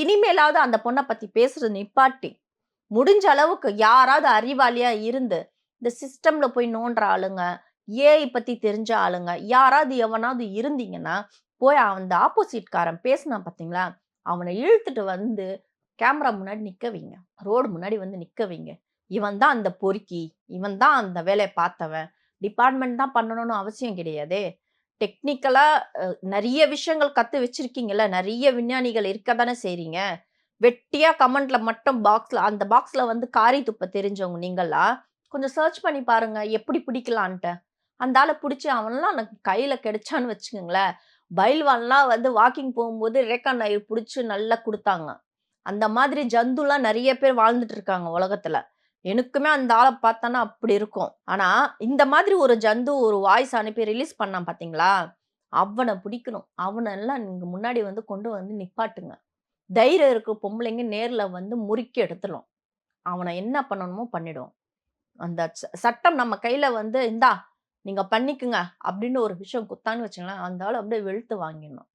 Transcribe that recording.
இனிமேலாவது அந்த பொண்ண பத்தி பேசுறத நிப்பாட்டி, முடிஞ்ச அளவுக்கு யாராவது அறிவாளியா இருந்து, இந்த சிஸ்டம்ல போய் நோண்டுற ஆளுங்க, ஏஐ பத்தி தெரிஞ்ச ஆளுங்க, யாராவது எவனாவது இருந்தீங்கன்னா, போய் அந்த ஆப்போசிட்காரன் பேசினான் பார்த்தீங்களா, அவன இழுத்துட்டு வந்து கேமரா முன்னாடி நிக்க வைங்க. ரோடு முன்னாடி வந்து நிக்க வைங்க. இவன் தான் அந்த பொறுக்கி, இவன் தான் அந்த வேலைய பார்த்தவன். டிபார்ட்மெண்ட் தான் பண்ணணும்னு அவசியம் கிடையாதே. டெக்னிக்கலா நெறைய விஷயங்கள் கத்து வச்சிருக்கீங்கல்ல. நெறைய விஞ்ஞானிகள் இருக்க தானே செய்றீங்க. வெட்டியா கமெண்ட்ல மட்டும் அந்த பாக்ஸ்ல வந்து காரி துப்ப தெரிஞ்சவங்க நீங்கலாம். கொஞ்சம் சர்ச் பண்ணி பாருங்க. எப்படி பிடிக்கலான்ட்டு. அந்த ஆள புடிச்சு அவன்லாம் எனக்கு கையில கிடைச்சான்னு வச்சுக்கங்களேன், பைல்வான்லாம் வந்து வாக்கிங் போகும்போது ரேகா நாயர் புடிச்சு நல்லா குடுத்தாங்க. அந்த மாதிரி ஜந்துலாம் நெறைய பேர் வாழ்ந்துட்டு இருக்காங்க உலகத்துல. எனக்குமே அந்த ஆள பார்த்தோன்னா அப்படி இருக்கும். ஆனா, இந்த மாதிரி ஒரு ஜந்து ஒரு வாய்ஸ் அனுப்பி ரிலீஸ் பண்ணான் பார்த்தீங்களா? அவன பிடிக்கணும். அவனெல்லாம் நீங்க முன்னாடி வந்து கொண்டு வந்து நிப்பாட்டுங்க. தைரியம் இருக்க பொம்பளைங்க நேர்ல வந்து முறுக்கி எடுத்துரும். அவன என்ன பண்ணணுமோ பண்ணிடும். அந்த சட்டம் நம்ம கையில வந்து, "இந்தா நீங்க பண்ணிக்கங்க" அப்படின்னு ஒரு விஷயம் குடுத்தான்னு வச்சுக்கங்களேன், அந்த ஆள அப்படியே வெளுத்து வாங்கிடணும்.